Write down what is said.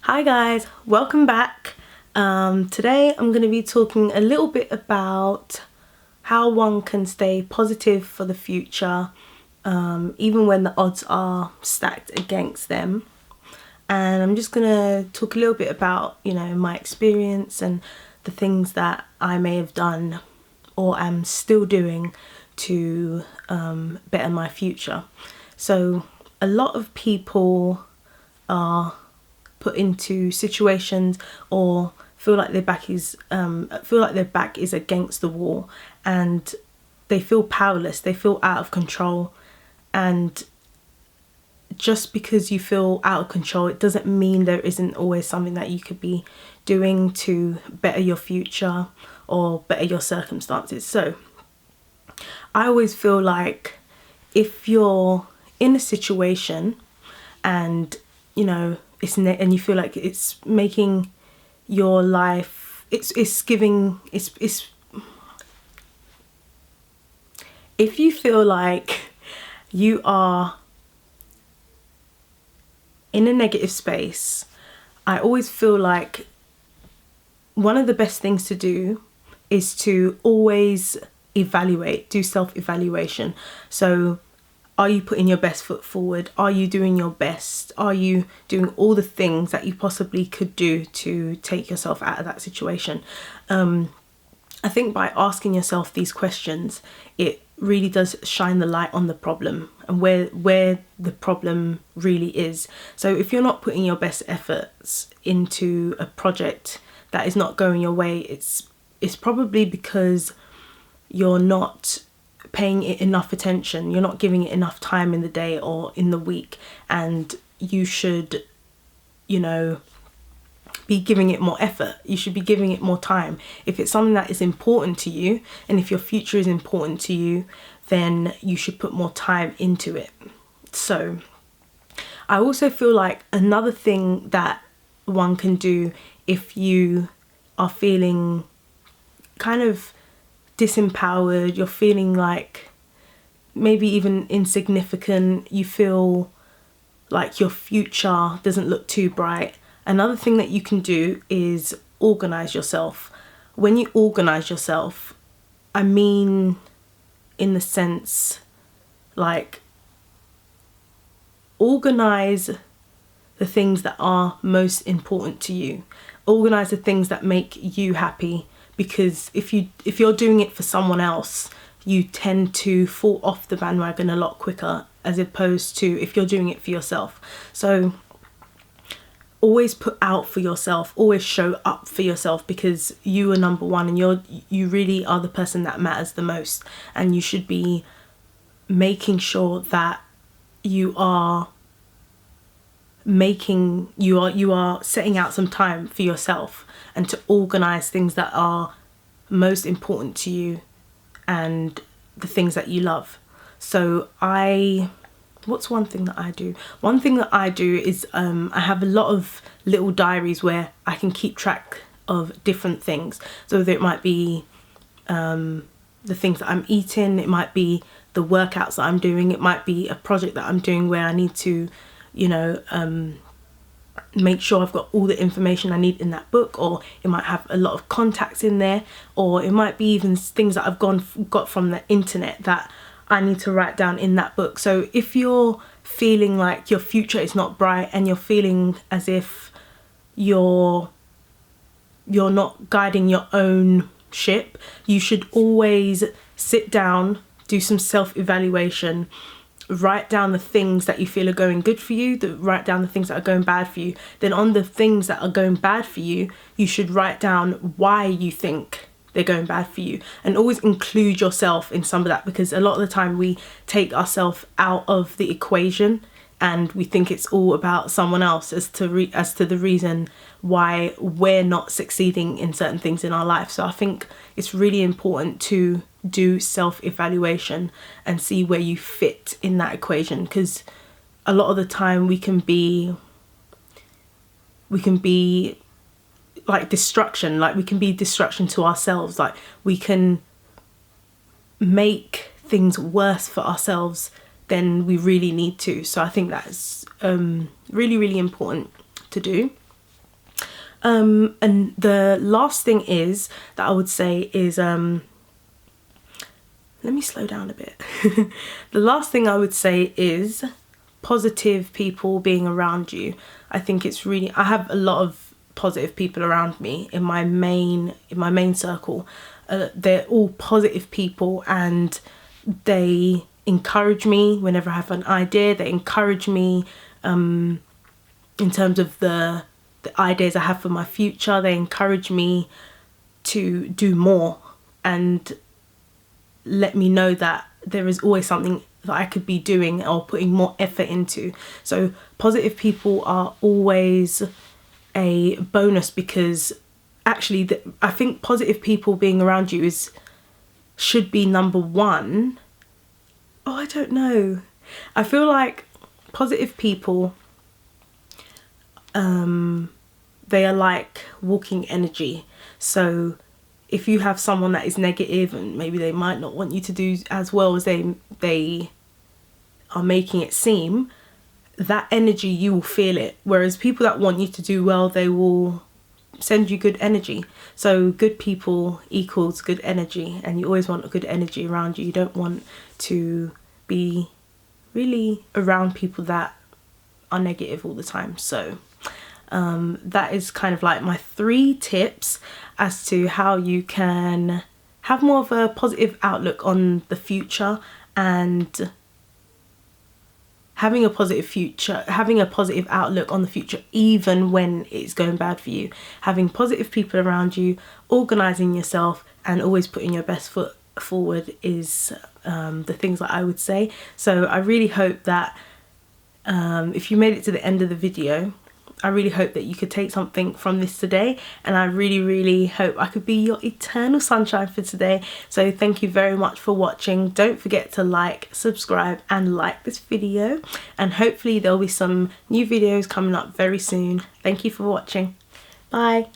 Hi guys, welcome back. Today I'm going to be talking a little bit about how one can stay positive for the future, even when the odds are stacked against them. And I'm just going to talk a little bit about, my experience and the things that I may have done or am still doing to better my future. So a lot of people are put into situations or feel like their back is against the wall, and they feel powerless, they feel out of control. And just because you feel out of control, it doesn't mean there isn't always something that you could be doing to better your future or better your circumstances. So I always feel like if you're in a situation and and you feel like it's making your life, if you feel like you are in a negative space, I always feel like one of the best things to do is to always do self-evaluation. So are you putting your best foot forward? Are you doing your best? Are you doing all the things that you possibly could do to take yourself out of that situation? I think by asking yourself these questions, it really does shine the light on the problem and where the problem really is. So if you're not putting your best efforts into a project that is not going your way, it's probably because you're not paying it enough attention, you're not giving it enough time in the day or in the week, and you should be giving it more effort. You should be giving it more time. If it's something that is important to you, and if your future is important to you, then you should put more time into it. So I also feel like another thing that one can do if you are feeling kind of disempowered, you're feeling like maybe even insignificant, you feel like your future doesn't look too bright, another thing that you can do is organize yourself. When you organize yourself, I mean in the sense like organize the things that are most important to you. Organize the things that make you happy, because if you're doing it for someone else, you tend to fall off the bandwagon a lot quicker, as opposed to if you're doing it for yourself. So always put out for yourself, always show up for yourself, because you are number one, and you really are the person that matters the most, and you should be making sure that you are setting out some time for yourself and to organize things that are most important to you and the things that you love. So what's one thing that I do? One thing that I do is I have a lot of little diaries where I can keep track of different things. So whether it might be the things that I'm eating, it might be the workouts that I'm doing, it might be a project that I'm doing where I need to make sure I've got all the information I need in that book, or it might have a lot of contacts in there, or it might be even things that I've got from the internet that I need to write down in that book. So if you're feeling like your future is not bright and you're feeling as if you're not guiding your own ship, you should always sit down, do some self-evaluation, write down the things that you feel are going good for you, write down the things that are going bad for you. Then on the things that are going bad for you, you should write down why you think they're going bad for you, and always include yourself in some of that, because a lot of the time we take ourselves out of the equation and we think it's all about someone else as to the reason why we're not succeeding in certain things in our life. So I think it's really important to do self-evaluation and see where you fit in that equation, because a lot of the time we can be like destruction, like we can be destruction to ourselves, like we can make things worse for ourselves than we really need to. So I think that's really, really important to do. And the last thing is that I would say is, let me slow down a bit. The last thing I would say is positive people being around you. I think it's really, I have a lot of positive people around me in my main circle. They're all positive people, and they encourage me whenever I have an idea. They encourage me in terms of the ideas I have for my future. They encourage me to do more and let me know that there is always something that I could be doing or putting more effort into. So positive people are always a bonus, because actually I think positive people being around you should be number one. Oh, I don't know. I feel like positive people, they are like walking energy. So if you have someone that is negative, and maybe they might not want you to do as well as they are making it seem, that energy, you will feel it. Whereas people that want you to do well, they will send you good energy. So good people equals good energy, and you always want a good energy around you. You don't want to be really around people that are negative all the time. So that is kind of like my 3 tips as to how you can have more of a positive outlook on the future, and having a positive outlook on the future even when it's going bad for you. Having positive people around you, organising yourself, and always putting your best foot forward is the things that I would say. So I really hope that if you made it to the end of the video, I really hope that you could take something from this today, and I really hope I could be your eternal sunshine for today. So thank you very much for watching. Don't forget to like, subscribe and like this video, and hopefully there'll be some new videos coming up very soon. Thank you for watching. Bye.